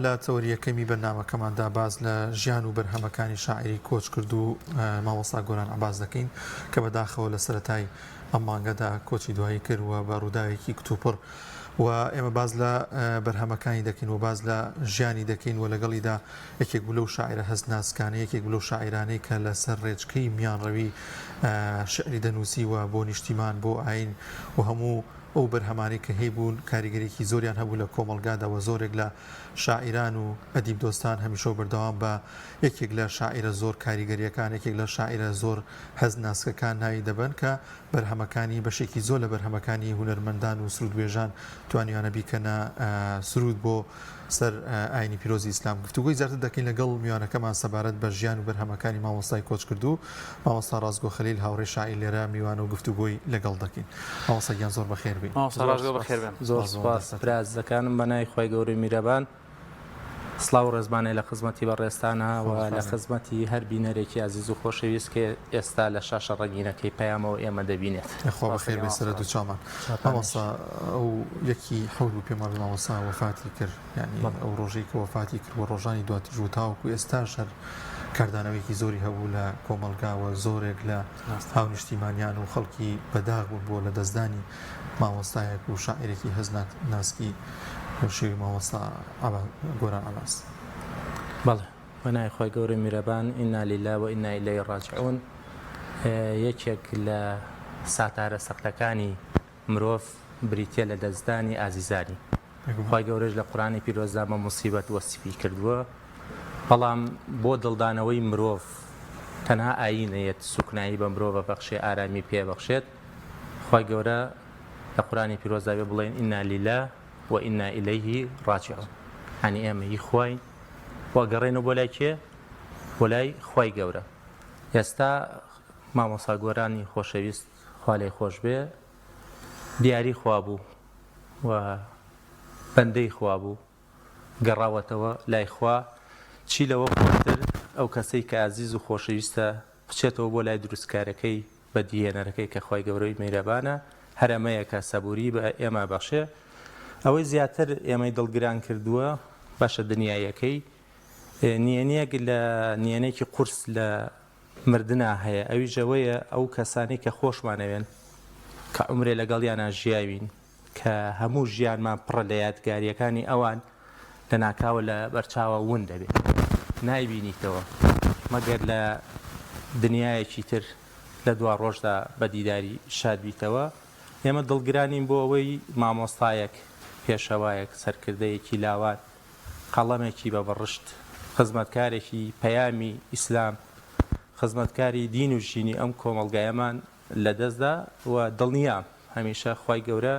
لە تەوریەکەمی بەرنامەکەماندا باز لە ژیان و بەرهەمەکانی شاعری کۆچ کرد و مامۆستا گۆران عەباس دەکەین کە بەداخەوە لە سەرەتای ئەم مانگەدا کۆچی دوایی کردووە بە ڕووداوێکی کتوپڕ و ئێمە باز لە بەرهەمەکانی دەکەین و باز لە ژیانی دەکەین و لەگەڵیدا یەکێک بوو لەو شاعرە هەستناسکانە یەکێک بوو لەو شاعرانەی کە لەسەر ڕێچکەی میانڕەوی شعری دەنووسیوە بۆ نیشتیمان بۆ ئاین و هەموو ئەو بەرهەمانی کە هەیبوون کاریگەریەکی زۆریان هەبوو لە کۆمەلگاداوە زۆرێک لە شاعیران و ئەدیب دۆستان هەمیشە بەردەوام بە یەکێک لە شاعرە زۆر کاریگەریەکان یەکێک لە شاعرە زۆر هەزناسکەکان ناوی دەبن کە بەرهەمەکانی بەشێکی زۆر لە بەرهەمەکانی هونەرمەندان و سرودوێژان توانیانە بیکەنە سرود بۆ سەر ئاینی پیرۆزی ئیسلام گفتوگوی زیاتر دەکەین لەگەڵ میوانەکەمان سەبارەت بە ژیان و بەرهەمەکانی مامۆستای کۆچ کردو مامۆستا ڕازگۆ خەلیل هاوڕێی شاعیر لێرە میوانە و گفتوگۆی لەگەڵ دەکەین مامۆستا گیان زۆر بەخێر بین زۆر سپاس برازەکانم بەنای خۆی گەورەی میرەبان سڵاو ڕێزبانێ لە خزمەتی بەڕێستانە و لە خزمەتی هەر بینەرێکی عزیز و خۆشەویست کە ئێستا لە شاشە ڕەنگینەکەی پەیامەوە ئێمە دەبینێت خۆ بەخێر بێ سەر دوو چامان مامۆستا ئەو یەکی حەوت و پێما بێ مامۆستا وەفاتی کرد یعنی ئەو ڕۆژەی کە وەفاتی کرد و ڕۆژانی دواتر و تاوەکو ئێستاش هەر کاردانەوەیکی زۆری هەبوو لە کۆمەلگاوە زۆرێک لە هاو نیشتیمانیان و خەڵکی بەداغ بوون بۆ لە دەستدانی مامۆستایەک و شاعرێکی هەزناسکی شێوی مامۆستا گۆران عەباس بەڵێ بەنای خۆی گەورەی میرەبان ئینا لیلا و ئینا ئیلەیهی ڕاجعون یەکێک لە ساتارە سەختەکانی مرۆڤ بریتیە لە دەستدانی ئازیزانی خۆی گەورەش لە قورئانی پیرۆزدا بە موسیبەت وەسفی کردووە بەڵام بۆ دڵدانەوەی مرۆڤ تەنها ئاینەیەت سوکنایی بە مرۆڤ بەبەخشێ ئارامی پێبەخشێت خۆی گەورە لە قورئانی پیرۆزدا بێ بڵێن ئینا لیلا وئینا ئیلەیهی ڕاجعون هەنی ئێمە هی خۆی وەگەڕێنەوە بۆ لای کێ بۆ لای خۆی گەورە ئێستا مامۆستا گۆرانی خۆشەویست خوا لێی خۆش بێ دیاری خوا بوو و بەندەی خوا بوو گەڕاوەتەوە لای خوا چی لەوە خۆشتر ئەو کەسەی کە عەزیز و خۆشەویستە بچێتەوە بۆ لای دروستکارەکەی بەدیهێنەرەکەی کە خۆی گەورەی میرەبانە هەرەمەیە کە سەبووری بە ئێمە بەخشێ ئەوەی زیاتر ئێمەی دڵگران کردووە باشە دنیایەکەی نیەنێک لە نیەنێکی قورس لە مردنا هەیە ئەوی ژەوەیە ئەو کەسانی کە خۆشمانەوێن کە عومرێ لەگەڵیانە ژیاوین کە هەموو ژیانمان پڕە لە یادگاریەکانی ئەوان لە ناکاوە لە بەرچاوە ون دەبێت نایبینیتەوە مەگەر لە دنیایەکی تر لە دوا ڕۆژدا بە دیداری شاد بیتەوە ئێمە دڵگرانین بۆ ئەوەی مامۆستایەک پێشەوایەک سەرکردەیەکی لاوان قەڵەمێکی بە بەڕشت خزمەتکارێکی پەیامی ئیسلام خزمەتکاری دین و ژینی ئەم کۆمەڵگایەمان لەدەستدا و دڵنیام هەمیشە خی گەورە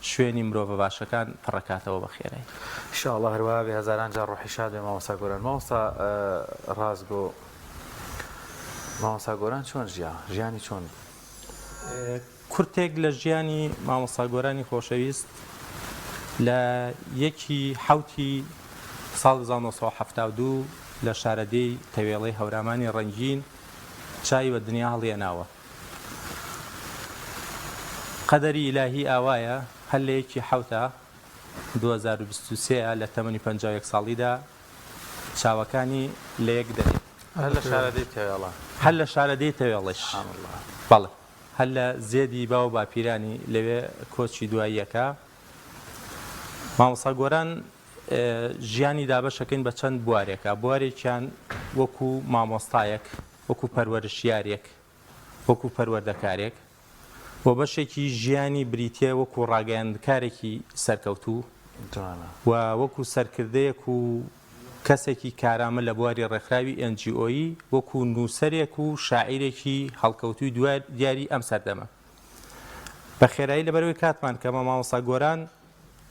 شوێنی مرۆڤ باشەکان پڕەکاتەوە بە خێرایی ئینشاءڵڵا هەروە بێ هەزاران جار ڕۆحی شاد بێ مامۆستا گۆران مامۆستا ڕازگۆ مامۆستا گۆران چۆن ژیانی چۆن کورتێک لە ژیانی مامۆستا گۆرانی خۆشەویست لە یەکی حوتی ساڵ 1970 لە شارەدەی تەوێڵەی هەورامانی ڕەنگین چای بە دنیا هەڵێناوە قەدەری ئیلاهی ئاوایە هەر لە یەکی حوتە 2023 لە تەمەنی 51 ساڵیدا چاوەکانی لە یەک دەرێت هەر لە شارەدەی تەوێڵش بەڵێ هەر لە زێدی باو باپیرانی لەوێ کۆچی دواییەکە مامۆستا گۆران ژیانی دابەشەکەین بە چەند بوارێکە بوارێکیان وەکو مامۆستایەک وەکو پەروەرشیارێک وەکو پەروەردەکارێک بۆ بەشێکی ژیانی بریتیە وەکو ڕاگەیاندکارێکی سەرکەوتوو و وەکو سەرکردەیەک و کەسێکی کارامە لە بواری ڕێکخراوی NGOی وەکو نووسەرێک و شاعیرێکی هەڵکەوتوی دیاری ئەم سەردەمە بە خێرایی لەبەرەوەی کاتمان کەمە مامۆستا گۆران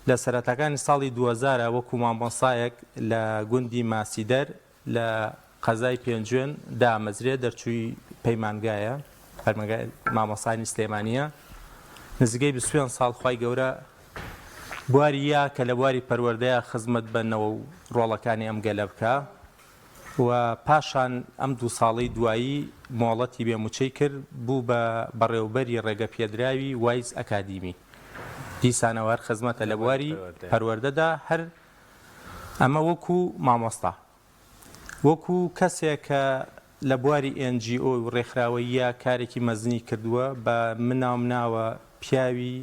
لە سەرەتاکانی ساڵی 2000 وەکو مامۆستایەک لە گوندی ماسیدەر لە قەزای پێنجوێن دامەزرێت دەرچووی پەیمانگایە فەرمانگای مامۆستانی سلێمانیە نزیکەی 20 ساڵ خی گەورە بواریە کە لە بواری پەروەردەیە خزمەت بنەوە و ڕۆڵەکانی ئەم گەلە بکە و پاشان ئەم 2 ساڵی دوایی مۆڵەتی بێموچەی کرد بوو بە بەڕێوبەری ڕێگە پێدراوی وایز ئەکادیمی دیسانەوە هەر خزمەتە لە بواری پەروەردەدا هەر ئەمە وەکو مامۆستا وەکو کەسێک کە لە بواری NGO و ڕێکخراوەیە کارێکی مەزنی کردووە بە مناومناوە پیاوی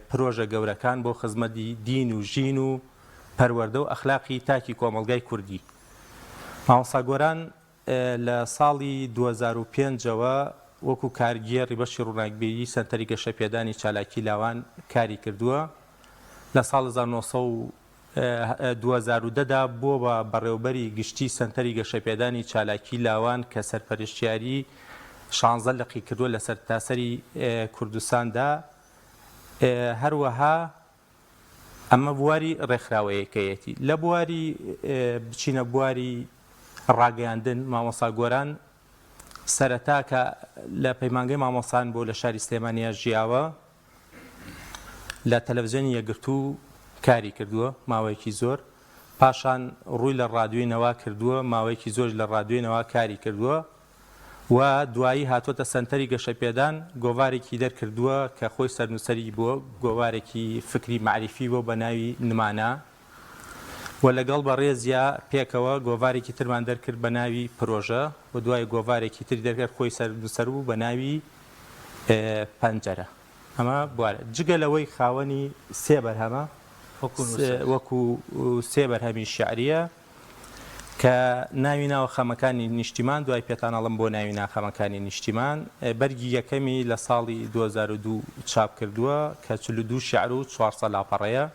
پرۆژە گەورەکان بۆ خزمەتی دین و ژین و پەروەردە و ئەخلاقی تاکی کۆمەڵگای کوردی. مامۆستا گۆران لە ساڵی 2005ەوە وەکو کارگێڕی بەشی ڕووناکبیری سەنتەری گەشەپێدانی چالاکی لاوان کاری کردووە. لە ساڵ 2010دا بۆ بە بەڕێوەبەری گشتی سەنتەری گەشەپێدانی چالاکی لاوان کە سەرپەرشتیاری 16 لقی کردووە لە سەرتاسەری کوردستاندا. هەروەها ئەمە بواری ڕێکخراوەیەکەیەتی. لە بواری بچینە بواری ڕاگەیاندن مامۆستا گۆران سەرەتا کە لە پەیمانگەی مامۆسان بۆ لە شاری سلێمانیا ژیاوە لە تەلەڤیزیۆنی یەکگرتوو کاری کردووە ماوەیەکی زۆر، پاشان ڕووی لە ڕادیۆینەوە کردووە ماوەیەکی زۆر لە ڕادیۆینەوە کاری کردووە و دوایی هاتوۆتە سەنتەری گەشەپێدان گۆڤارێکی دەرکردووە کە خۆی سەرنووسەری بووە، گۆڤارێکی فکری معریفی بۆ بە ناوی نمانە و لەگەڵ بە ڕێزیا پێکەوە گۆڤارێکی ترمان دەرکرد بە ناوی پرۆژە و دوای گۆڤارێکی تری دەرکرد خۆی سەرنووسەر بوو بە ناوی پەنجەرە. ئەمە بوارە جگە لەوەی خاوەنی سێ بەرهەمە وەکو سێ بەرهەمی شیعریە کە ناوی ناوە خەمەکانی نیشتیمان، دوای پێتانەڵم بۆ ناوی ناخەمەکانی نیشتیمان. بەرگی یەکەمی لە ساڵی 2002 چاپ کردووە کە 42 شیعر و 400 لاپەڕەیە.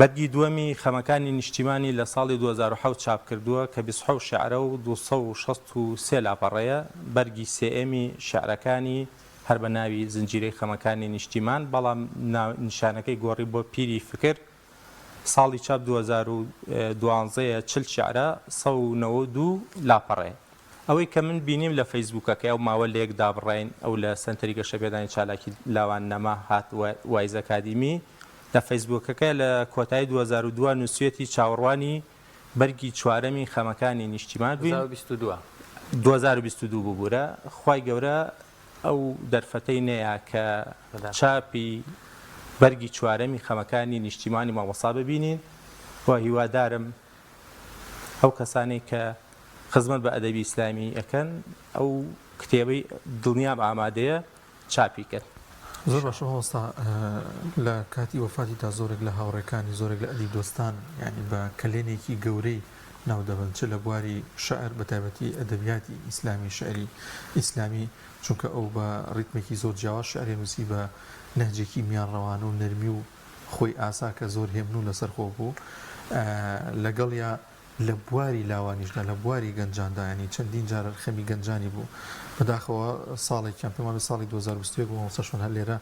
بەرگی دووەمی خەمەکانی نیشتیمانی لە ساڵی 2007 چاپ کردووە کە 27 شیعرە و 263 لاپەڕەیە. بەرگی سێئەمی شیعرەکانی هەر بە ناوی زنجیرەی خەمەکانی نیشتیمان، بەڵام نیشانەکەی گۆڕی بۆ پیری فکر. ساڵی چاپ 2012 40 شیعرە 192 لاپەڕەیە. ئەوەی کە من بینیم لە فەیسبووکەکە ئەو ماوە لە یەک دابڕین ئەو لە سەنتەری گەشەپێدانی چالاکی لاوان نەما هات وایز ئەکادیمی لە فەیسبووکەکە لە کۆتایی 2002 نووسێتی چاوەڕوانی بەرگی چوارەمی خەمەکانی نیشتیمان بووین. 2022 بووبوورە. خوای گەورە ئەو دەرفەتەی نەیە کە چاپی بەرگی چوارەمی خەمەکانی نیشتیمانی مامۆستا ببینین و هیوادارم ئەو کەسانی کە خزمەت بە ئەدەبی ئیسلامی ئەەکەن ئەو کتێبەی دڵنیام ئامادەیە چاپی کرد. زۆر باشە مامۆستا، لە کاتی وەفاتیدا زۆرێک لە هاوڕێکانی زۆرێک لە ئەدیب دۆستان یعنی بە کلێنێکی گەورەی ناو دەبن، چ لە بواری شەعر بە تایبەتی ئەدەبیاتی ئیسلامی شعری ئیسلامی، چونکە ئەو بە ڕیتمێکی زۆر جیاواز شعری نووسی بە نەهجێکی میان ڕەوانە و نەرمی و خۆی ئاسا کە زۆر هێمن و لەسەر خۆ بوو. لەگەڵ یا لە بواری لاوانیشدا لە بواری گەنجاندا ینی چەندین جارە خەمی گەنجانی بوو. بەداخەوە ساڵێکیان پێمان ساڵی 2021 بوو مامۆستاشون هەر لێرە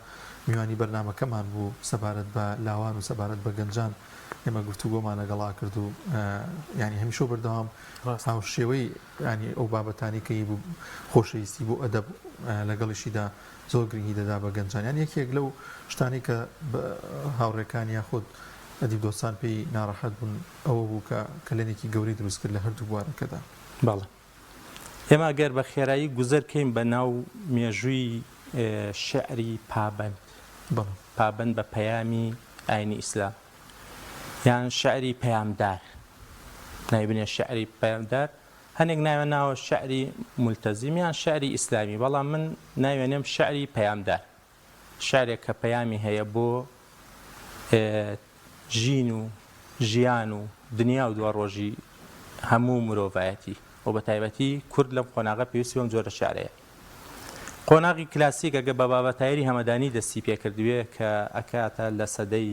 میوانی بەرنامەکەمان بوو سەبارەت بە لاوان و سەبارەت بە گەنجان ئێمە گفتوگۆمان لەگەڵا کرد و ینی هەمیشە بەردەوام هاو شێوەی ینی ئەو بابەتانی کەی بوو خۆشەویستی بۆ ئەدەب لەگەڵیشیدا زۆر گرنگی دەدا بە گەنجان. یان یەکێک لەو شتانی کە هاوڕێکانی یاخود ئەدیب دۆستان پێی ناڕەحەت بوون ئەوە بوو کە کلێنێکی گەورەی دروست کرد لە هەردوو بوارەکەدا. بەڵێ ئێمە گەر بە خێرایی گوزەر کەین بە ناو مێژووی شعری پابند بە پەیامی ئاینی ئیسلام یان شعری پەیامدار، نایبنێ شعری پەیامدار، هەنێک ناوێ ناوە شعری مولتەزیم یان شعری ئیسلامی، بەڵام من ناوێنێم شعری پەیامدار، شعرێک کە پەیامی هەیە بۆ ژین و ژیان و دنیا و دووە ڕۆژی هەموو مرۆڤایەتی و بە تایبەتی کورد لەم قۆناغە پێویستی بەم جۆرە شعرەیە. قۆناغی کلاسیک ئەگە بە بابەتایری هەمەدانی دەستی پێکردوێ کە ئەکاتە لە سەدەی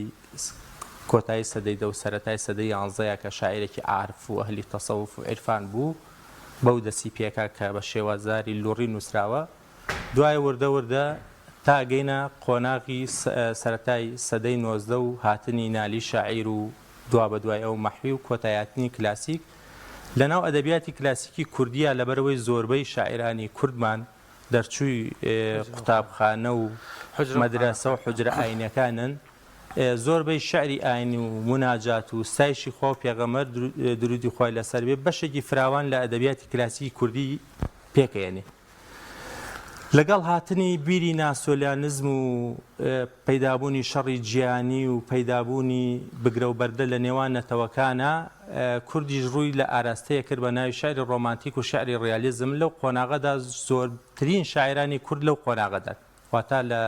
کۆتایی سەدەی دە و سەرەتای سەدەی 11 کە شاعیرێکی عارف و ئەهلی تەسەوف و عیرفان بوو، بەو دەستی پێکا کە بە شێوازاری لوڕی نووسراوە. دوای وردە وردە تا گەینە قۆناغی سەرەتای سەدەی 19 و هاتنی نالی شاعیر و دوا بە دوای ئەو مەحوی و کۆتایاتنی کلاسیک لەناو ئەدەبیاتی کلاسیکی کوردیە. لەبەرەوەی زۆربەی شاعیرانی کوردمان دەرچووی قوتابخانە و مەدرسە و حوجرە ئاینەکانن، زۆربەی شعری ئاینی و مناجات و ستایشی خوا و پێغەمبەر درودی خوای لەسەر بێ بەشێکی فراوان لە ئەدەبیاتی کلاسیکی کوردی پێکەێنێ. لەگەڵ هاتنی بیری ناسۆلیانزم و پەیدابوونی شەڕی گیانی و پەیدابوونی بگرە و بەردە لە نێوان نەتەوەکانە کوردیش ڕووی لە ئاراستەیە کرد بە ناوی شعری ڕۆمانتیک و شعری ڕیالیزم لەو قۆناغەدا زۆرترین شاعرانی کورد لەو قۆناغەدا واتە لە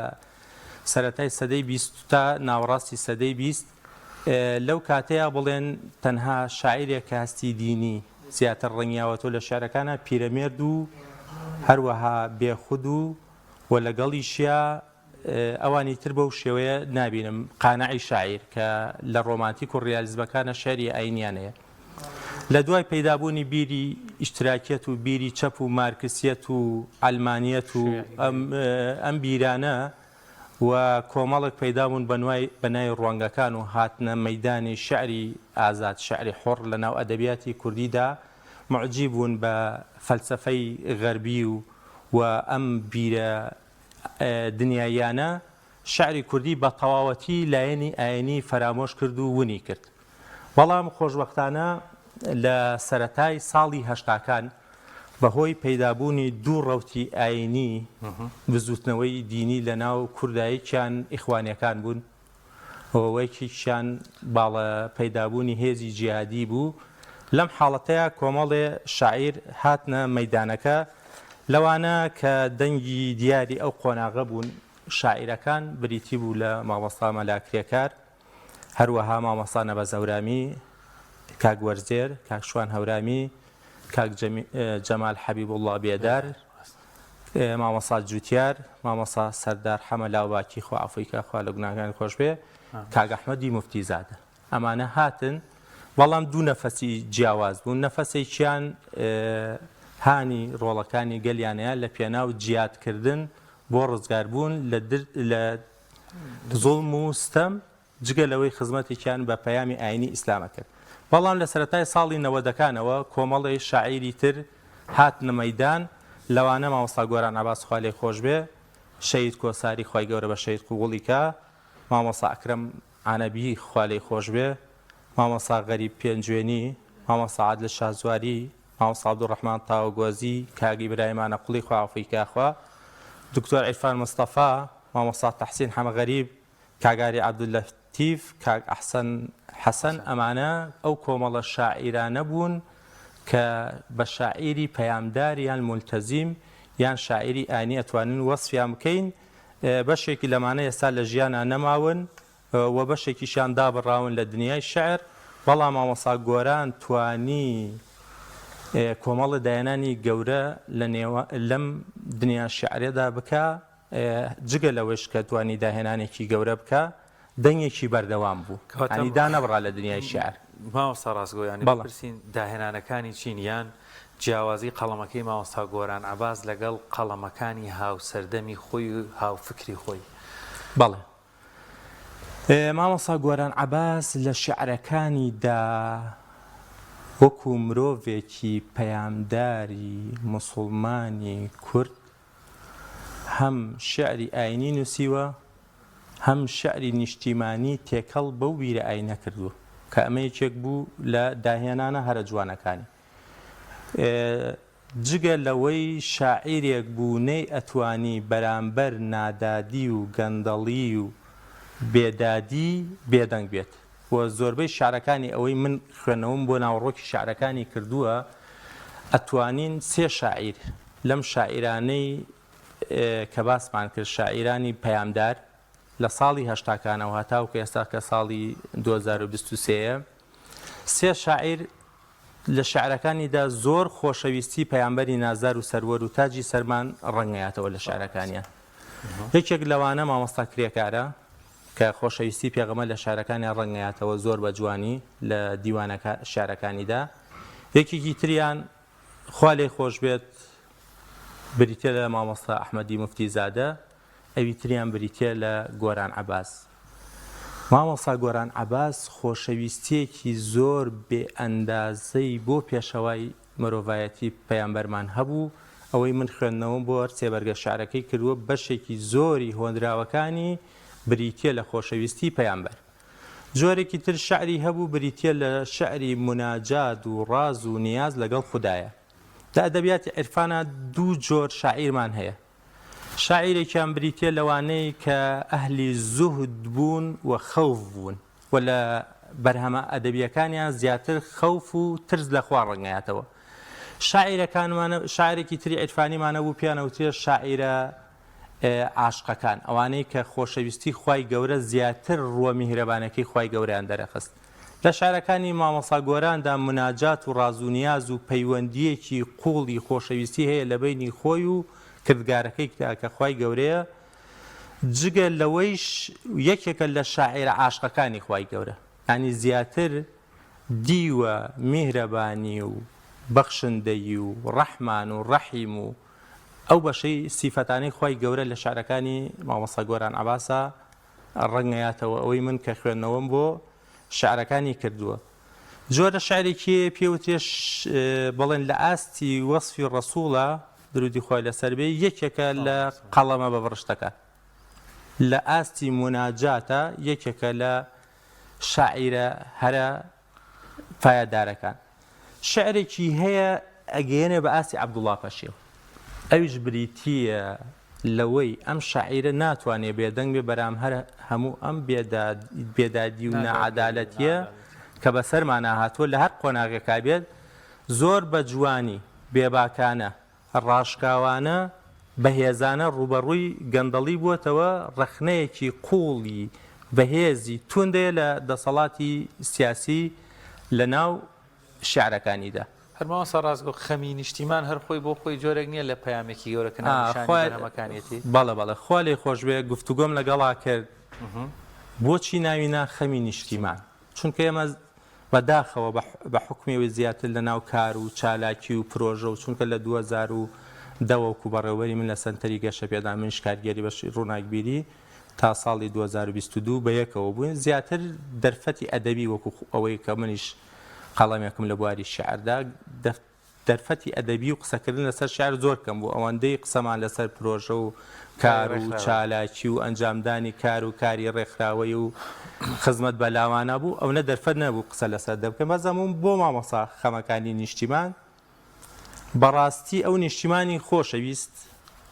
سەرەتای سەدەی 20 تا ناوەڕاستی سەدەی 20 لەو کاتەیە بڵێن تەنها شاعیرێک هەستی دینی زیاتر ڕەنگیاوەتۆ لە شعرەکانە پیرەمێرد و هەروەها بێخود و لەگەڵیشیا ئەوانی تر بەو شێوەیە نابینم قانعی شاعیر کە لە ڕۆمانتیک و ڕیالیزمەکانە شعری ئاینیانەیە لە دوای پەیدابوونی بیری ئیشتراکیەت و بیری چەپ و مارکسیەت و ئەلمانیەت و ئەم بیرانە و کۆمەڵێک پەیدابوون بەنای ڕوانگەکان و هاتنە مەیدانی شعری ئازاد شعری حۆڕ لە ناو ئەدەبیاتی کوردیدا معجیب بوون بە فەلسەفەی غەربی و ئەم بیرە دنیایانە شعری کوردی بە تەواوەتی لایەنی ئاینی فەرامۆش کرد و ونی کرد بەڵام خۆشبەختانە لە سەرەتای ساڵی هەشتاکان بەهۆی پەیدابوونی دوو ڕەوتی ئاینی بزوتنەوەی دینی لە ناو کورداییان ئیخوانیەکان بوون ئەوەیەکیشیان باڵە پەیدابوونی هێزی جیهادی بوو لەم حاڵەتەیە کۆمەڵێ شاعیر هاتنە مەیدانەکە لەوانە کە دەنگی دیاری ئەو قۆناغە بوون شاعیرەکان بریتی بوو لە مامۆستا مەلاکرێکار هەروەها مامۆستا نەبەزەورامی کاک وەرزێر کاک شوان هەورامی کاک جەمال حەبیبوڵڵا بێدار مامۆستا جوتیار مامۆستا سەردار حەمەلاوباکی خوا عەفوی خوا لە گوناهکانی خۆش بێ کاک ئەحمەدی موفتیزادە ئەمانە هاتن بەڵام دوو نەفەسی جیاواز بوون نەفەسێکیان هانی ڕۆڵەکانی گەلیانەیە لە پێناو جیادکردن بۆ ڕزگاربوون لە زوڵم و ستەم جگە لەوەی خزمەتێکیان بە پەیامی ئاینی ئیسلامە کرد بەڵام لە سەرەتای ساڵی 90ەکانەوە کۆمەڵی شاعیری تر هاتنە مەیدان لەوانە مامۆستا گۆران عەباس خوا لێی خۆش بێ شەید کۆساری خوای گەورە بە شەید قووڵی کا مامۆستا ئەکرەم عەنەبی خوا لێی خۆش بێ مامۆستا غەریب پێنجوێنی مامۆستا عادل شازواری مامۆستا عەبدوڕەحمان تاوەگۆزی کاک ئیبراهیم نەقوڵی خوا عەفوی کا دکتۆر عیرفان مستەفا مامۆستا تەحسین حەمەغەریب کاگاری عەبدولەتیف کاک ئەحسەن حەسەن ئەمانە ئەو کۆمەڵە شاعیرانە بوون کە بە شاعیری پەیامدار یان مولتەزیم یان شاعیری ئاینی ئەتوانن وەسفیان بکەین بەشێکی لەمانە ئێستا لە ژیانە نەماون و بەشێکیشیان دابڕاون لە دنیای شەعر بەڵام مامۆستا گۆران توانی کۆمەڵە دایانانی گەورە لەم دنیا شعرێدا بکە جگە لەوەش کە توانی داهێنانێکی گەورە بکە دەنگێکی بەردەوام بوو هەنی دانەبڕا لە دنیای شعر مامۆستا ڕاستگۆیانی بپرسین داهێنانەکانی چینیان جیاوازی قەڵەمەکەی مامۆستا گۆران عەباس لەگەڵ قەڵەمەکانی هاوسەردەمی خۆی و هاوفکری خۆی بەڵێ مامۆستا گۆران عەباس لە شعرەکانیدا وەکو مرۆڤێکی پەیامداری موسڵمانی کورد هەم شعری ئاینی نووسیوە هەم شعری نیشتیمانی تێکەڵ بەو بیرە ئاینە کردووە کە ئەمە یەکێک بوو لە داهێنانە هەرە جوانەکانی جگە لەوەی شاعیرێک بوو نەی ئەتوانی بەرامبەر نادادی و گەندەڵی و بێدادی بێدەنگ بێت و زۆربەی شعرەکانی ئەوەی من خوێنەوەم بۆ ناوڕۆکی شعرەکانی کردووە ئەتوانین سێ شاعیر لەم شاعیرانەی کە باسمان کرد شاعیرانی پەیامدار لە ساڵی هەشتاکانەوە هەتاوکە ئێستا کە ساڵی 2023 سێ شاعیر لە شعرەکانیدا زۆر خۆشەویستی پەیامبەری نازدار و سەروەر و تاجی سەرمان ڕەنگەیاتەوە لە شعرەکانیان یەکێک لەوانە مامۆستا کرێکارە کە خۆشەویستی پێغەمبەر لە شعرەکانیان ڕەنگەیاتەوە زۆر بە جوانی لە دیوانە شعرەکانیدا یەکێکی تریان خوا لێی خۆش بێت بریتە لە مامۆستا ئەحمەدی موفتیزادە ئەوی تریان بریتە لە گۆران عەباس مامۆستا گۆران عەباس خۆشەویستیەکی زۆر بێ ئەندازەی بۆ پێشەوای مرۆڤایەتی پەیامبەرمان هەبوو ئەوەی من خوێندنەوە بۆ سێبەرگە شعرەکەی کردووە بەشێکی زۆری هۆندراوەکانی بریتە لە خۆشەویستی پەیامبەر جۆرێکی تر شعری هەبوو بریتە لە شعری مناجات و ڕاز و نیاز لەگەڵ خودایە لە ئەدەبیاتی عیرفانە دوو جۆر شاعیرمان هەیە شاعیرێکیان بریتە لەوانەیە کە ئەهلی زوهد بوون و خەوف بوون و لە بەرهەمە ئەدەبیەکانیان زیاتر خەوف و ترس لە خوا ڕەنگایەتەوە. شاعرێکی تری عیرفانیمانە بوو پیانەوتێ شاعیرە عاشقەکان، ئەوانەی کە خۆشەویستی خوای گەورە زیاتر ڕووە میهرەبانەکەی خوای گەورەیان دەرەخست. لە شارەکانی مامۆستا گۆراندا مناجات و ڕازونیاز و پەیوەندیەکی قوڵی خۆشەویستی هەیە لە بینی خۆی و کردگارەکەی کە خوای گەورەیە، جگە لەوەیش یەکێکە لە شاعیرە عاشقەکانی خوای گەورە، ینی زیاتر دیوە میهرەبانی و بەخشندەیی و ڕەحمان و ڕەحیم و ئەو بەشەی سیفەتانەی خوای گەورە لە شارەکانی مامۆستا گۆران عەباسە ڕەنگەیاتەوە. ئەوەی من کە خوێندنەوەم بۆ شعرەکانی کردووە. جۆرە شعرێکی پێوتێش بڵێن لە ئاستی وەصفی ڕەسوڵە درودی خوای لەسەر بێ، یەکێکە لە قەڵەمە بەبڕشتەکە، لە ئاستی مناجاتە، یەکێکە لە شاعیرە هەرە پایەدارەکان. شعرێکی هەیە ئەگەیەنێ بە ئاستی عەبدوڵڵا پەشێو، ئەویش بریتیە لەوەی ئەم شاعیرە ناتوانێت بێدەنگ بێ بەرام هەموو ئەم بێدادی و نەعەدالەتیە کە بەسەرمانە هاتووە لە هەر قۆناغێکا بێت، زۆر بە جوانی بێباکانە ڕاشکاوانە بەهێزانە ڕوبەڕووی گەندەڵی بووەتەوە، ڕەخنەیەکی قوڵی بەهێزی توندەیە لە دەسەڵاتی سیاسی لە ناو شعرەکانیدا. هەرماوەسا ڕازگۆ خەمی نیشتیمان هەر خۆی بۆ خۆی جۆرێک نییە لە پەیامێکی گەورەکە ناوشانی بەرهەمەکانیەتی. بەڵێ خوا لێ خۆش بێ گفتوگۆم لەگەڵا کرد بۆچی ناوینا خەمی نیشتیمان، چونکە ئێمە بەداخەوە بە حکمێوی زیاتر لە ناو کار و چالاکی و پرۆژە و چونکە لە 2010 بەڕێوەبەری من لە سەنتەری گەشە پێدا من شکارگەری بەشی ڕووناکبیری تا ساڵی 2022 بە یەکەوە بووین، زیاتر دەرفەتی ئەدەبی وەکو ئەوەی کە منیش قەڵەمێکم لە بواری شعردا، دەرفەتی ئەدەبی و قسەکردن لەسەر شعر زۆر کەم بوو، ئەوەندەی قسەمان لەسەر پرۆژە و کار و چالاکی و ئەنجامدانی کار و کاری ڕێکخراوەی و خزمەت بەلاوانە بوو، ئەو نە دەرفەت نەبوو قسە لەسەر دەبکەم. بەزەمون بۆ مامۆستا خەمەکانی نیشتیمان بەڕاستی ئەو نیشتیمانی خۆشەویست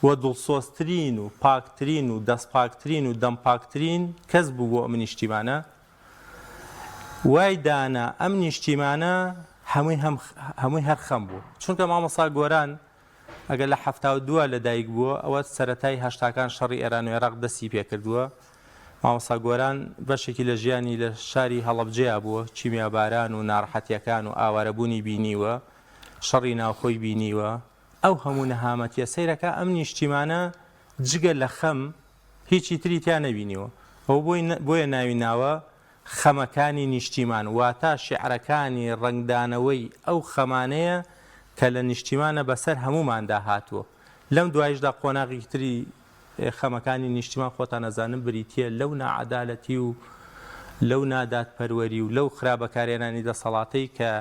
وە دڵسۆزترین و پاکترین و دەستپاکترین و دەمپاکترین کەس بوو بۆ ئەم نیشتیمانە، وای دانا ئەم نیشتیمانە هەمووی هەر خەم بوو، چونکە مامۆستا گۆران ئەگەر لە 72 لەدایک بووە ئەوە سەرەتای هەشتاکان شەڕی ئێران و عێراق دەستی پێکردووە. مامۆستا گۆران بەشێکی لە ژیانی لە شاری هەڵەبجەیە بووە، چیمیاباران و ناڕەحەتیەکان و ئاوارەبوونی بینیوە، شەڕی ناوخۆی بینیوە، ئەو هەموو نەهامەتیە سەیرەکە ئەم نیشتیمانە جگە لە خەم هیچی تری تیا نەبینیوە، ئەو بۆیە ناوی ناوە خەمەکانی نیشتیمان، واتە شعرەکانی ڕنگدانەوەی ئەو خەمانەیە کە لە نیشتیمانە بەسەر هەموماندا هاتووە. لەم دوایشدا قۆناغی تری خەمەکانی نیشتیمان خۆتان نەزانم بریتیە لەو نائەدالەتی و لەو نادادپەروەری و لەو خراپبەکارهێنانی دەسەڵاتەی کە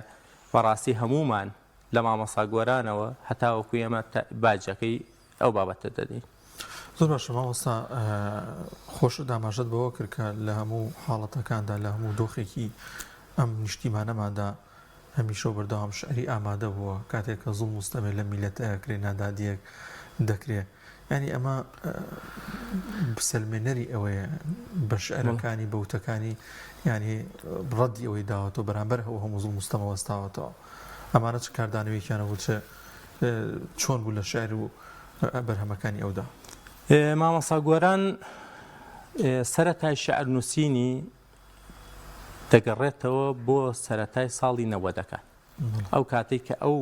بەڕاستی هەمومان لە مامۆستا گۆرانەوە هەتاوەکو ئێمە باجەکەی ئەو بابەتە دەدەین. زۆر باشە مامۆستا، خۆش داماژەت بەوە کرد کە لە هەموو حاڵەتەکاندا لە هەموو دۆخێکی ئەم نیشتیمانەماندا هەمیشە بەردەوام شعری ئامادە بووە کاتێک کە زوڵم مستەمر لە میلەتەکرێ نادادیەک دەکرێت، ینی ئەمە بسەلمێنەری ئەوەیە بە شعرەکانی بەوتەکانی، ینی ڕەدی ئەوەی داوەتەوە بەرامبەر ئەو هەموو زوڵم مستەمە وەستاوەتەوە. ئەمانە چ کاردانەوەیکیانە بوو، چۆن بوو لە شعر و بەرهەمەکانی ئەودا؟ مامۆستا گۆران سەرەتای شعر نووسینی دەگەڕێتەوە بۆ سەرەتای ساڵی 90ەکان، ئەو کاتێک کە ئەو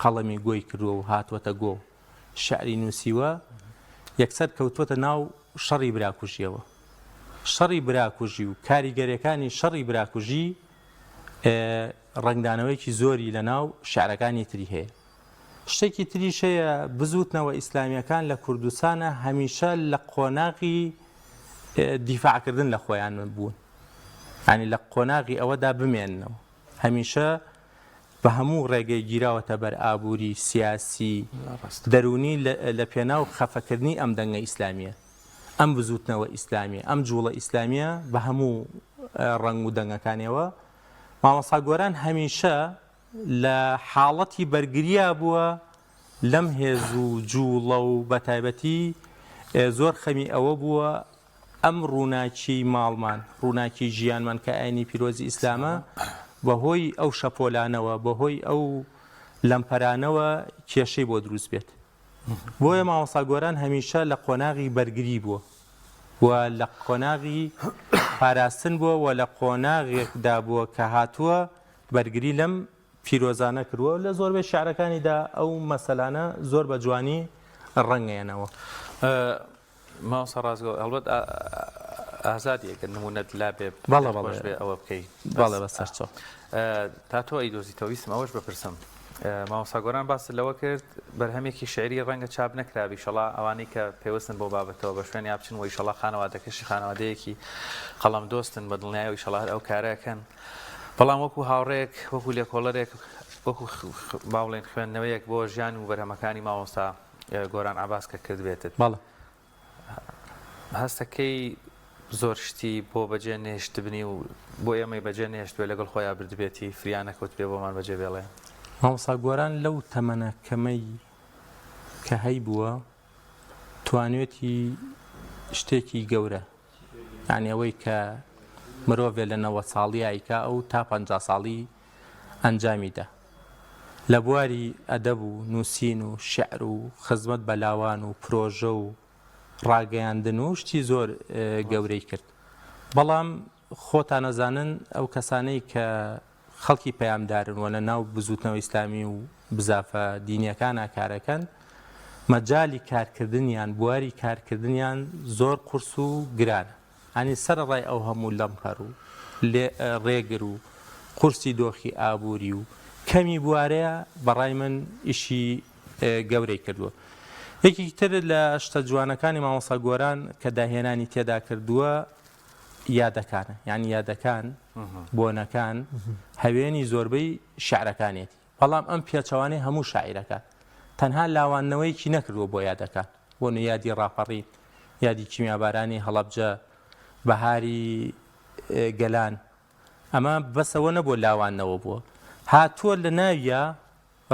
قەڵەمی گۆی کردووە و هاتووەتە گۆ شعری نووسیوە، یەکسەر کەوتووەتە ناو شەڕی براکوژیەوە. شەڕی براکوژی و کاریگەریەکانی شەڕی براکوژی ڕنگدانەوەیکی زۆری لە ناو شعرەکانی تری هەیە. شتێکی تریش هەیە، بزوتنەوە ئیسلامیەکان لە کوردستانە هەمیشە لە قۆناغی دیفاعکردن لە خۆیان بوون، ینی لە قۆناغی ئەوەدا بمێننەوە، هەمیشە بە هەموو ڕێگەی گیراوەتە بەر ئابووری سیاسی دەرونی لە پێناو خەفەکردنی ئەم دەنگە ئیسلامیە، ئەم بزوتنەوە ئیسلامیە، ئەم جوڵە ئیسلامیە بە هەموو ڕنگ و دەنگەکانیەوە. مامۆستا گۆران هەمیشە لە حاڵەتی بەرگریە بووە لەم هێز و جوڵە و بەتایبەتی زۆر خەمی ئەوە بووە ئەم ڕووناکی ماڵمان ڕووناکی ژیانمان کە ئاینی پیرۆزی ئیسلامە بەهۆی ئەو شەپۆلانەوە بەهۆی ئەو لەمپەرانەوە کێشەی بۆ دروست بێت بۆیە مامۆستا گۆران هەمیشە لە قۆناغی بەرگری بووە و لە قۆناغی پاراستن بووە و لە قۆناغێکدا بووە کە هاتووە بەرگری لەم پیرۆزانە کردووە لە زۆربەی شیعرەکانیدا ئەو مەسەلانە زۆر بە جوانی ڕەنگەیەنەوە مامۆستا ڕازگۆ هەڵبەت ئازادیەکە نمونەت لا بێ بەڵێ بێ ئەوە بکەیت بەڵێ بەسەرچۆ تا تۆ ئەیدۆزیتەوە ویستم ئەوەش بپرسم مامۆستا گۆران باس لەوە کرد بەرهەمێکی شعری ڕەنگە چاپ نەکرابی شەڵا ئەوانەی کە پێوەستن بۆ بابەتەوە بە شوێنی بچن وی شەڵا خانەوادەکەشی خانەوادەیەکی قەڵەم دۆستن بە دڵنیایی شەڵا ئەو کارەکەن بەڵام وەکو هاوڕێک وەکو لێکۆڵەرێک وەکو باوڵێن خوێندنەوەیەک بۆ ژیان و بەرهەمەکانی مامۆستا گۆران عەباس کە کرد بێتت بەڵێ هەستەکەی زۆر شتی بۆ بەجێ نێشتبنی و بۆ ئێمەی بەجێ نێشتوێ لەگەڵ خۆیان بردبێتی فریانەکەوت پێ بۆمان بەجێ بێڵێ مامۆستا گۆران لەو تەمەنە کەمەی کە هەی بووە توانێتی شتێکی گەورە یعنی ئەوەی کە مرۆڤێ لە 90 ساڵی ئایکا ئەو تا 50 ساڵی ئەنجامیدا لە بواری ئەدەب و نووسین و شعر و خزمەت بەلاوان و پرۆژە و ڕاگەیاندن و شتی زۆر گەورەی کرد بەڵام خۆتان نەزانن ئەو کەسانەی کە خەڵکی پەیامدارن و لە ناو بزوتنەوە ئیسلامی و بزافە دینیەکان کارەکەن مەجای کارکردنیان بواری کارکردنیان زۆر قورس و گرانە ئەنی سەرڕای ئەو هەموو لەمپەر و ڕێگر و قورسی دۆخی ئابووری و کەمی بوارەیە بەڕای من ئیشی گەورەی کردووە یەکی تر لە شتە جوانەکانی مامۆستا گۆران کە داهێنانی تێدا کردووە یادەکانە یعنی یادەکان بۆنەکان هەوێنی زۆربەی شعرەکانێتی بەڵام ئەم پێچەوانەی هەموو شاعیرەکان تەنها لاوانەوەیکی نەکردووە بۆ یادەکان بۆ یادی ڕاپەڕین یادی کیمیابارانی هەڵەبجە بەهاری گەلان ئەمە بەسەوە نەبوو لاوانەوە بووە هاتووە لە ناویە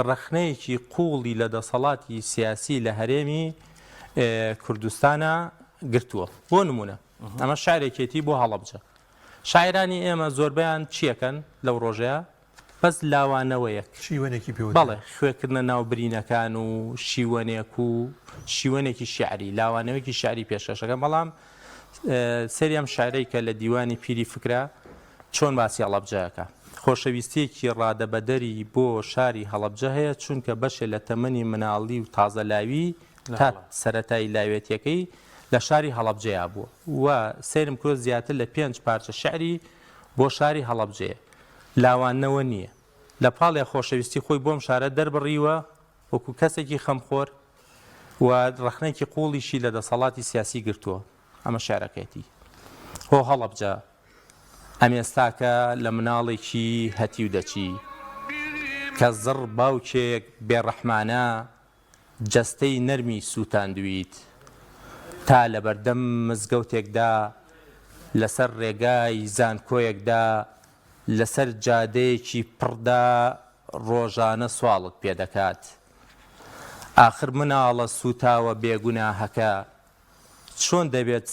ڕەخنەیەکی قوڵی لە دەسەڵاتی سیاسی لە هەرێمی کوردستانە گرتووە بۆ نمونە ئەمە شاعرێکێتی بۆ هەڵەبجە شاعرانی ئێمە زۆربیان چیەکەن لەو ڕۆژەیە بەس لاوانەوەیەک شیوەنێکی پێ بەڵێ خوێکردنە ناوبرینەکان و شیوەنێک و شیوەنێکی شعری لاوانەوەیەکی شعری پێشکەشەکەن بەڵام سەریام شاعرەی کە لە دیوانی پیری فکرە چۆن باسی هەڵەبجەکە خۆشەویستیەکی ڕادەبەدەری بۆ شاری هەڵەبجە هەیە چونکە بەشێ لە تەمەنی مناڵی و تازەلاوی تا سەرەتای لاوێتیەکەی لە شاری هەڵەبجەیە بووە و سێرم کرۆ زیاتر لە 5 پارچە شعری بۆ شاری هەڵەبجەیە لاوانەوە نییە لە پاڵێ خۆشەویستی خۆی بۆم شارە دەربڕیوە وەکو کەسێکی خەمخۆر و ڕەخنێکی قوڵیشی لە دەسەڵاتی سیاسی گرتووە ئەمە شارەکەیەتی هۆ هەڵەبجە ئەمێستاکە لە مناڵێکی هەتی و دەچی کە زڕ باوکێک بێڕەحمانە جەستەی نەرمی سووتاندویت تا لە بەردەم مزگەوتێکدا لەسەر ڕێگای زانکۆیەکدا لەسەر جادەیەکی پڕدا ڕۆژانە سواڵت پێدەکات ئاخر مناڵە سوتاوە بێگوناهەکە چۆن دەبێت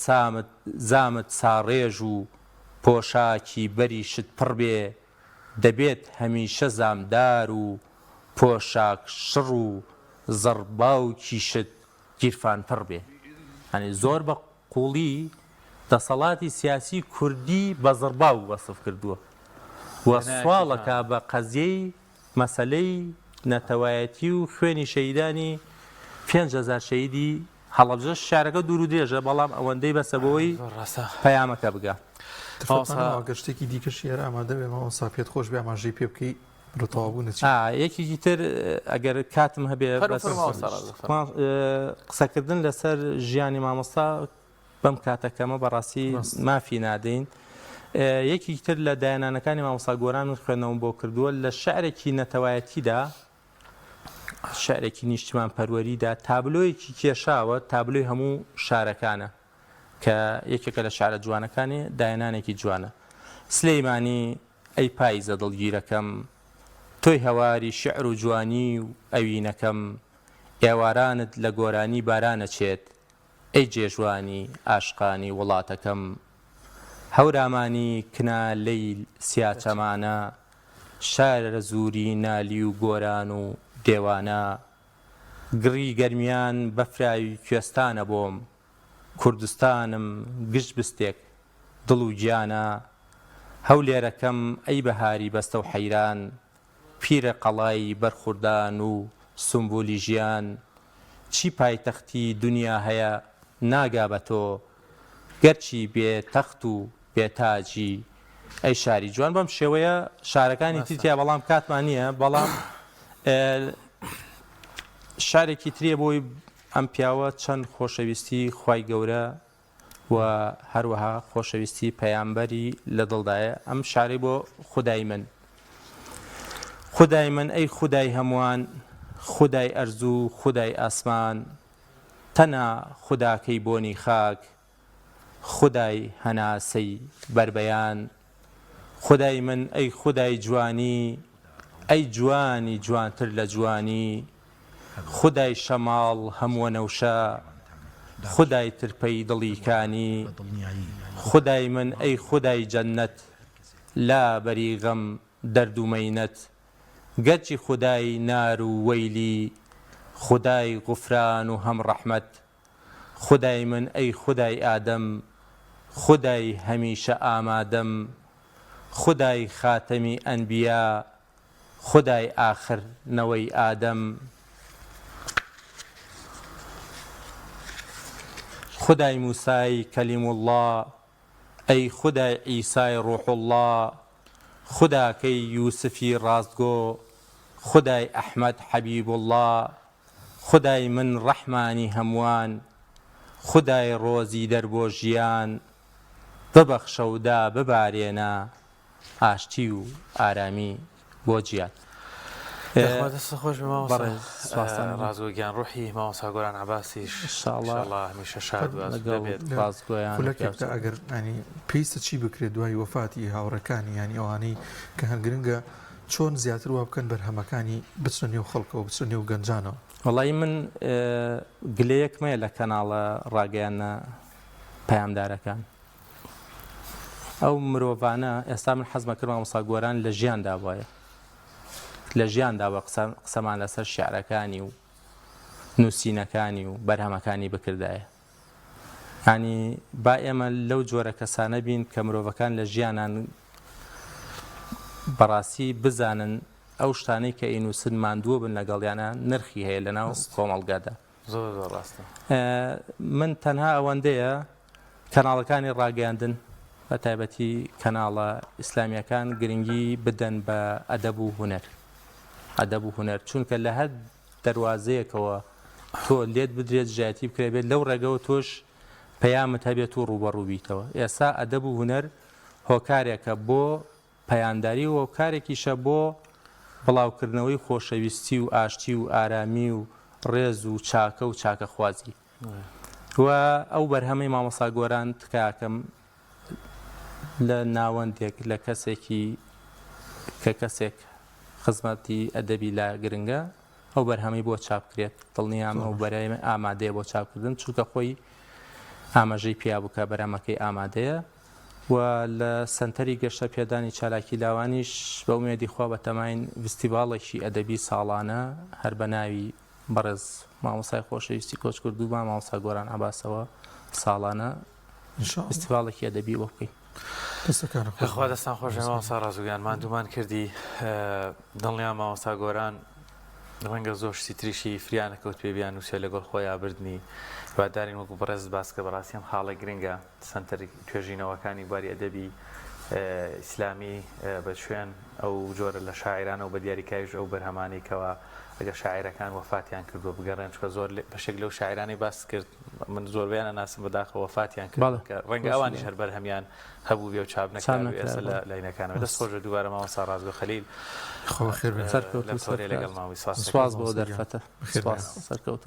زامت ساڕێژ و پۆشاکی بەریشت پڕ بێ دەبێت هەمیشە زامدار و پۆشاک شڕ و زەڕباوکیشت گیرفان پڕ بێ هەنی زۆر بە قوڵی دەسەڵاتی سیاسی کوردی بە زەڕباو وەسف کردووە وە سواڵەکە بە قەزیەی مەسەلەی نەتەوایەتی و خوێنی شەیدانی 5,000 شەیدی هەڵەبجە شارەکە دوور و درێژە بەڵام ئەوەندەی بەسەبەوەی پەیامەکە بگە گەشتێکی دیکەش ێرە ئامادە بێ مامۆستا پێت خۆش بێ ئاماژەی پێ بکەی ڕتەوابوو نەچێت یەکێکی تر ئەگەر کاتم هەبێ قسەکردن لەسەر ژیانی مامۆستا بەم کاتەکەمە بەڕاستی مافی نادەین یەکی تر لە دایانانەکانی مامۆستا گۆران من خوێندنەوە بۆ کردووە لە شعرێکی نەتەوایەتیدا شعرێکی نیشتمان پەروەریدا تابلۆیەکی کێشاوە تابلۆی هەموو شارەکانە کە یەکێکە لە شارە جوانەکانی دایانانێکی جوانە سلەیمانی ئەی پاییزە دڵگیرەکەم تۆی هەواری شعر و جوانی و ئەوینەکەم ئێوارانت لە گۆرانی بارانەچێت ئەی جێژوانی ئاشقانی وڵاتەکەم هەورامانی کنا لەیل سیاچەمانە شارە زووری نالی و گۆران و دێوانە گڕی گەرمیان بەفراوی کوێستانە بۆم کوردستانم گشت بستێک دڵ و گیانە هەولێرەکەم ئەی بەهاری بەستە و حەیران پیرە قەڵای بەرخوردان و سمبولی ژیان چی پایتەختی دنیا هەیە ناگا بە تۆ گەرچی بێ تەخت و بێتاجی ئەی شاری جوان بەم شێوەیە شارەکانی تریا بەڵام کاتمان نییە بەڵام شارێکی ترێ بۆی ئەم پیاوە چەند خۆشەویستی خوای گەورە و هەروەها خۆشەویستی پەیامبەری لە دڵدایە ئەم شارەی بۆ خودای من ئەی خودای هەمووان خودای ئەرزوو خودای ئاسمان تەنها خوداکەی بۆنی خاک خودای هەناسەی بربەیان خودای من ئەی خودای جوانی ئەی جوانی جوانتر لە جوانی خودای شەماڵ هەمووە نەوشە خودای ترپەی دڵیکانی خودای من ئەی خودای جەنەت لا بەری غەم دەرد و مەینەت گەرچی خودای نار و وەیلی خودای غوفران و هەم ڕەحمەت خودای من ئەی خودای ئادەم خودای هەمیشە ئامادەم خودای خاتەمی ئەنبیا خودای ئاخر نەوەی ئادەم خودای موسای کەلیم الله ئەی خودای عیسای ڕوح الله خوداکەی یوسفی ڕاستگۆ خودای ئەحمەد حەبیب الله خودای من ڕەحمانی هەمووان خودای ڕۆزی دەربۆ ژیان ببەخشە و دا ببارێنە ئاشتی و ئارامی بۆ جیات دەست خۆش ڕازگۆگیان ڕوحی مامۆستا گۆران عەباسیش ئینشاءالله هەمیشە شاد بێت خولەکێکدا ئەگەر ینی پێویستە چی بکرێت دوای وەفاتی هاوڕەکانی ینی ئەوانەی کە هەنگرنگە چۆن زیاتر وا بکەن بەرهەمەکانی بچنە نێو خەڵکەوە بچنە نێو گەنجانەوە وەڵی من گلەیەکمەیە لە کەناڵە ڕاگەیانە پەیامدارەکان ئەو مرۆڤانە ئێستا من حەزمە کرد مامۆستا گۆران لە ژیاندا وایە لە ژیاندا بە قسەمان لەسەر شیعرەکانی و نووسینەکانی و بەرهەمەکانی بکردایە ینی با ئێمە لەو جۆرە کەسانە بین کە مرۆڤەکان لە ژیانان بەڕاستی بزانن ئەو شتانەی کە ئینووسن ماندووە بن لەگەڵیانە نرخی هەیە لەناو کۆمەڵگادا زۆر ڕاستە من تەنها ئەوەندەیە کەناڵەکانی ڕاگەیاندن بە تایبەتی کەناڵە ئیسلامیەکان گرنگی بدەن بە ئەدەب و هونەر ئەدەب و هونەر چونکە لە هەر دەواازەیەکەوە تۆ لێت بدرێت ژایەتی بکرێت بێت لەو ڕێگەوە تۆش پەیامت هەبێت و ڕوبەڕووبیتەوە ئێستا ئەدەب و هونەر هۆکارێکە بۆ پەیامداری و کارێکیشە بۆ بڵاوکردنەوەی خۆشەویستی و ئاشتی و ئارامی و ڕێز و چاکە و چاکەخوازی و ئەو بەرهەمەی مامۆستا گۆران تکاکەم لە ناوەندێک لە کەسێکی کە کەسێک خزمەتی ئەدەبی لا گرنگە ئەو بەرهەمەی بۆ چاپکرێت دڵنیام و بەرای ئامادەیە بۆ چاپکردن چونکە خۆی ئاماژەی پیا بووکە بەرامەکەی ئامادەیە و لە سنتەری گەشتە پێدانی چالاکی لاوانیش بە ئومێدی خوا بە تەماین فستیڤاڵێکی ئەدەبی ساڵانە هەر بە ناوی بەڕێز مامۆستای خۆشەویستی کۆچکردوومان مامۆستا گۆران عەباسەوە ساڵانە فستیڤاڵێکی ئەدەبی بۆ بکەین خوا دەستان خۆش مامۆستا ڕازگۆیان ماندوومان کردی دڵنیام مامۆستا گۆران ڕەنگە زۆر شتی تریشی فریانەکەوت پێبیان نووسێ لەگەڵ خۆی ئابردنی هیوادارین وەکو بەڕێز باسکە بەڕاستی ئەم خاڵە گرنگە سەنتەری توێژینەوەکانی بواری ئەدەبی ئیسلامی بە شوێن ئەو جۆرە لە شاعرانە و بە دیاریکاریش ئەو بەرهەمانی کەەوە ئەگەر شاعرەکان وەفاتیان کردووە بگەڕێن چکە زۆر بەشێک لەو شاعرانی باس کرد من زۆربیانە ناسم بەداخە وەفاتیان کرد ڕەنگە ئەوانیش هەر بەرهەمیان هەبوو بێ و چاپ نەکرد ئێستا لە لاینەکانەوە دەست خۆشە دووبارە مامۆستا ڕازگۆ خەلیل خۆ خێر بێت لەگەڵ ماوەی سواز بۆ دەرفەتە سەرکەوتوو